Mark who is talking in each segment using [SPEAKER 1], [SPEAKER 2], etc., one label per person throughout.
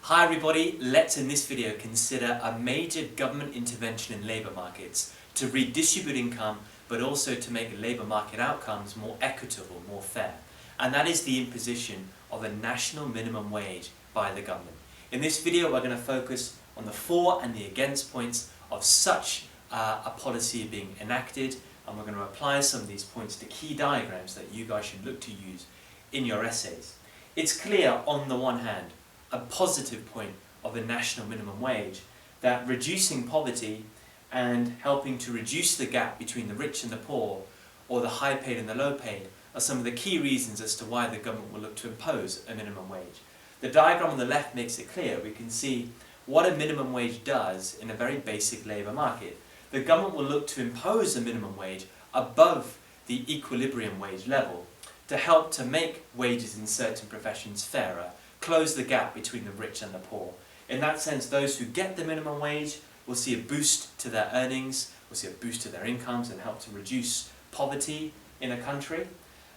[SPEAKER 1] Hi everybody, let's in this video consider a major government intervention in labour markets to redistribute income but also to make labour market outcomes more equitable, more fair. And that is the imposition of a national minimum wage by the government. In this video we're going to focus on the for and the against points of such a policy being enacted, and we're going to apply some of these points to key diagrams that you guys should look to use in your essays. It's clear on the one hand a positive point of a national minimum wage, that reducing poverty and helping to reduce the gap between the rich and the poor, or the high paid and the low paid, are some of the key reasons as to why the government will look to impose a minimum wage. The diagram on the left makes it clear. We can see what a minimum wage does in a very basic labour market. The government will look to impose a minimum wage above the equilibrium wage level to help to make wages in certain professions fairer, close the gap between the rich and the poor. In that sense, those who get the minimum wage will see a boost to their earnings, will see a boost to their incomes and help to reduce poverty in a country.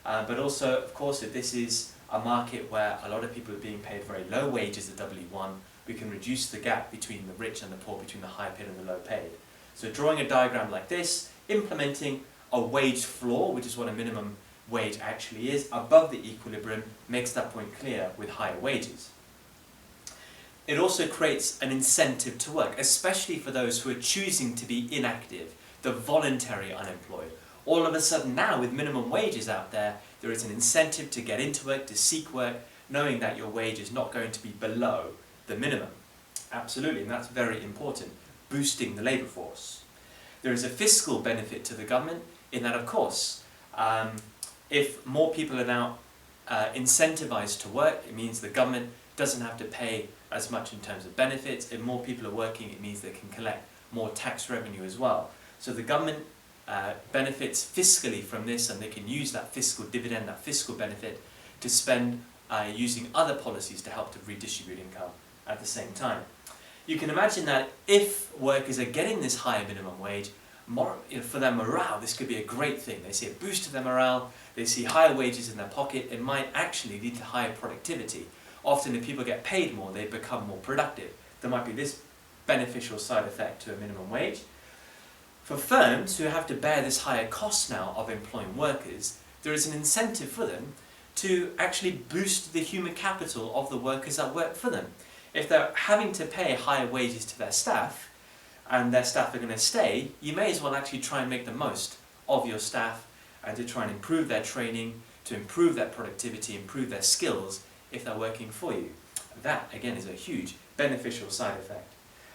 [SPEAKER 1] But also, of course, if this is a market where a lot of people are being paid very low wages at W1, we can reduce the gap between the rich and the poor, between the high paid and the low paid. So drawing a diagram like this, implementing a wage floor, which is what a minimum wage actually is, above the equilibrium, makes that point clear with higher wages. It also creates an incentive to work, especially for those who are choosing to be inactive, the voluntary unemployed. All of a sudden now, with minimum wages out there, there is an incentive to get into work, to seek work, knowing that your wage is not going to be below the minimum. Absolutely, and that's very important, boosting the labour force. There is a fiscal benefit to the government in that, of course, if more people are now incentivised to work, it means the government doesn't have to pay as much in terms of benefits. If more people are working, it means they can collect more tax revenue as well. So the government benefits fiscally from this, and they can use that fiscal dividend, that fiscal benefit, to spend using other policies to help to redistribute income at the same time. You can imagine that if workers are getting this higher minimum wage, for their morale, this could be a great thing. They see a boost to their morale, they see higher wages in their pocket. It might actually lead to higher productivity. Often if people get paid more, they become more productive. There might be this beneficial side effect to a minimum wage. For firms who have to bear this higher cost now of employing workers, there is an incentive for them to actually boost the human capital of the workers that work for them. If they're having to pay higher wages to their staff, and their staff are going to stay, you may as well actually try and make the most of your staff and to try and improve their training, to improve their productivity, improve their skills if they're working for you. That, again, is a huge beneficial side effect.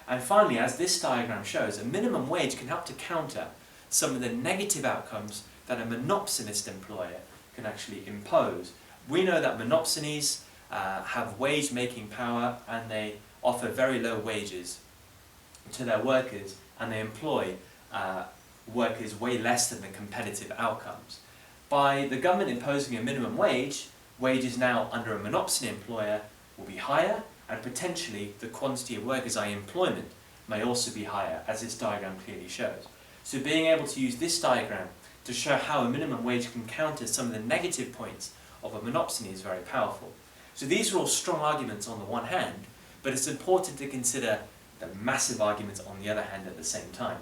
[SPEAKER 1] And finally, as this diagram shows, a minimum wage can help to counter some of the negative outcomes that a monopsonist employer can actually impose. We know that monopsonies have wage-making power, and they offer very low wages to their workers, and they employ workers way less than the competitive outcomes. By the government imposing a minimum wage, wages now under a monopsony employer will be higher, and potentially the quantity of workers in employment may also be higher, as this diagram clearly shows. So being able to use this diagram to show how a minimum wage can counter some of the negative points of a monopsony is very powerful. So these are all strong arguments on the one hand, but it's important to consider the massive arguments on the other hand at the same time.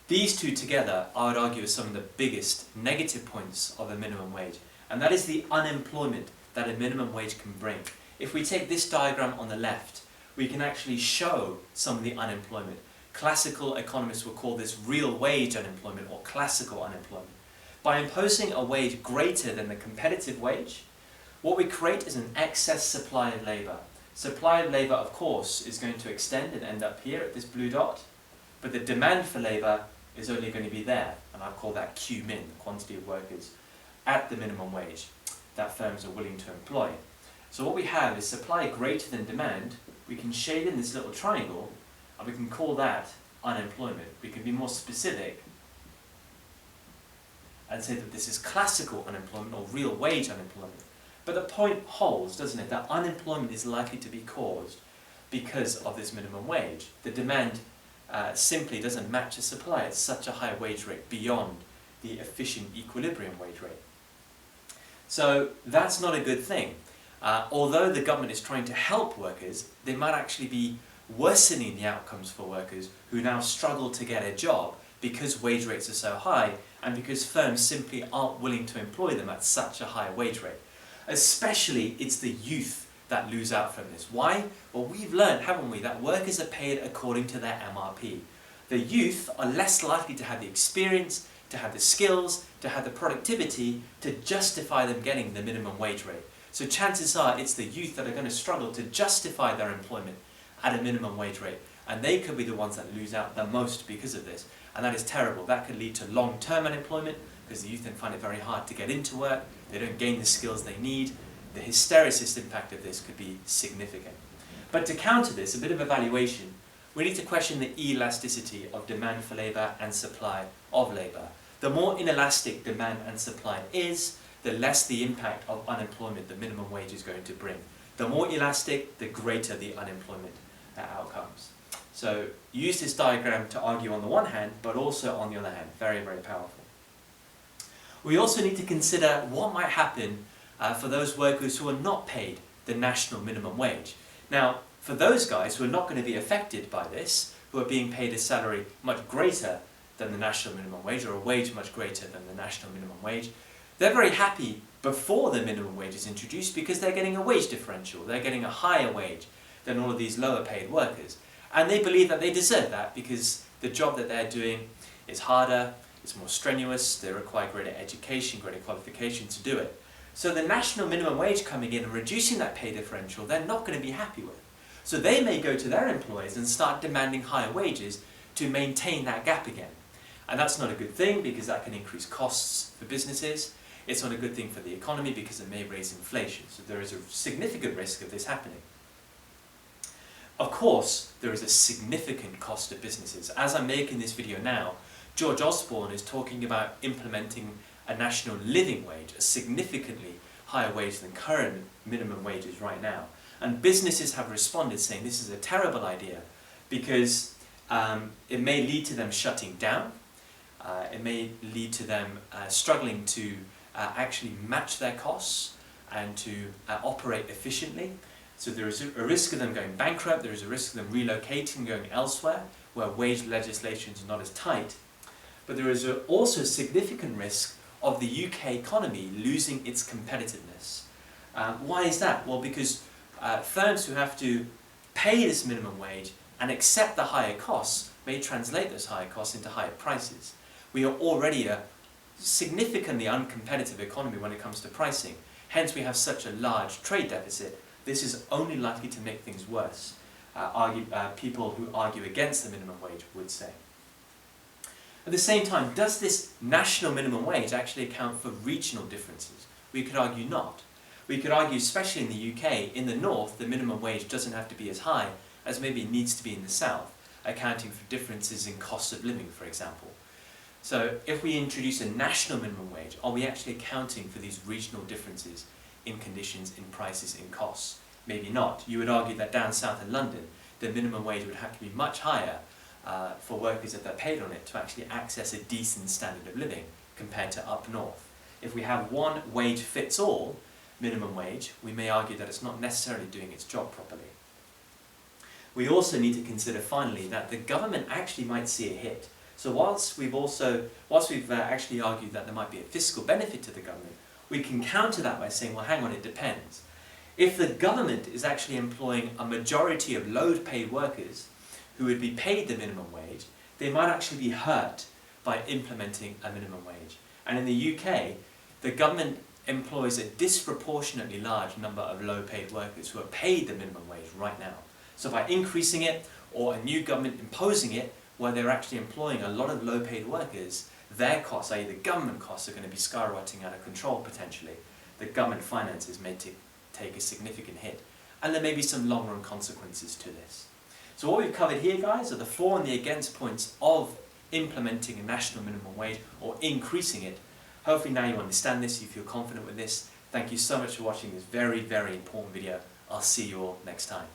[SPEAKER 1] These two together, I would argue, are some of the biggest negative points of a minimum wage, and that is the unemployment that a minimum wage can bring. If we take this diagram on the left, we can actually show some of the unemployment. Classical economists will call this real wage unemployment or classical unemployment. By imposing a wage greater than the competitive wage, what we create is an excess supply of labour. Supply of labour, of course, is going to extend and end up here at this blue dot, but the demand for labour is only going to be there, and I call that Q min, the quantity of workers at the minimum wage that firms are willing to employ. So what we have is supply greater than demand. We can shade in this little triangle, and we can call that unemployment. We can be more specific and say that this is classical unemployment or real wage unemployment. But the point holds, doesn't it, that unemployment is likely to be caused because of this minimum wage. The demand simply doesn't match the supply at such a high wage rate beyond the efficient equilibrium wage rate. So that's not a good thing. although the government is trying to help workers, they might actually be worsening the outcomes for workers who now struggle to get a job because wage rates are so high and because firms simply aren't willing to employ them at such a high wage rate. Especially, it's the youth that lose out from this. Why? Well, we've learned, haven't we, that workers are paid according to their MRP. The youth are less likely to have the experience, to have the skills, to have the productivity to justify them getting the minimum wage rate. So chances are it's the youth that are going to struggle to justify their employment at a minimum wage rate. And they could be the ones that lose out the most because of this. And that is terrible. That could lead to long-term unemployment because the youth then find it very hard to get into work. They don't gain the skills they need. The hysteresis impact of this could be significant. But to counter this, a bit of evaluation, we need to question the elasticity of demand for labour and supply of labour. The more inelastic demand and supply is, the less the impact of unemployment the minimum wage is going to bring. The more elastic, the greater the unemployment outcomes. So use this diagram to argue on the one hand, but also on the other hand. Very, very powerful. We also need to consider what might happen for those workers who are not paid the national minimum wage. Now, for those guys who are not going to be affected by this, who are being paid a salary much greater than the national minimum wage, or a wage much greater than the national minimum wage, they're very happy before the minimum wage is introduced because they're getting a wage differential. They're getting a higher wage than all of these lower paid workers. And they believe that they deserve that because the job that they're doing is harder, it's more strenuous, they require greater education, greater qualification to do it. So the national minimum wage coming in and reducing that pay differential, they're not going to be happy with. So they may go to their employers and start demanding higher wages to maintain that gap again. And that's not a good thing because that can increase costs for businesses. It's not a good thing for the economy because it may raise inflation. So there is a significant risk of this happening. Of course, there is a significant cost to businesses. As I'm making this video now, George Osborne is talking about implementing a national living wage, a significantly higher wage than current minimum wages right now. And businesses have responded saying this is a terrible idea because it may lead to them shutting down. It may lead to them struggling to actually match their costs and to operate efficiently. So there is a risk of them going bankrupt, there is a risk of them relocating, going elsewhere where wage legislation is not as tight. But there is also a significant risk of the UK economy losing its competitiveness. Why is that? Well, because firms who have to pay this minimum wage and accept the higher costs may translate those higher costs into higher prices. We are already a significantly uncompetitive economy when it comes to pricing. Hence we have such a large trade deficit. This is only likely to make things worse, people who argue against the minimum wage would say. At the same time, does this national minimum wage actually account for regional differences? We could argue not. We could argue, especially in the UK, in the north, the minimum wage doesn't have to be as high as maybe it needs to be in the south, accounting for differences in cost of living, for example. So if we introduce a national minimum wage, are we actually accounting for these regional differences in conditions, in prices, in costs? Maybe not. You would argue that down south in London, the minimum wage would have to be much higher for workers if they're paid on it to actually access a decent standard of living compared to up north. If we have one wage fits all minimum wage, we may argue that it's not necessarily doing its job properly. We also need to consider finally that the government actually might see a hit. So whilst we've actually argued that there might be a fiscal benefit to the government, we can counter that by saying, well, hang on, it depends. If the government is actually employing a majority of low-paid workers who would be paid the minimum wage, they might actually be hurt by implementing a minimum wage. And in the UK, the government employs a disproportionately large number of low-paid workers who are paid the minimum wage right now. So by increasing it, or a new government imposing it, where they're actually employing a lot of low-paid workers, their costs, i.e. the government costs, are going to be skyrocketing out of control potentially. The government finances may take a significant hit. And there may be some long-run consequences to this. So what we've covered here, guys, are the for and the against points of implementing a national minimum wage or increasing it. Hopefully now you understand this, you feel confident with this. Thank you so much for watching this very, very important video. I'll see you all next time.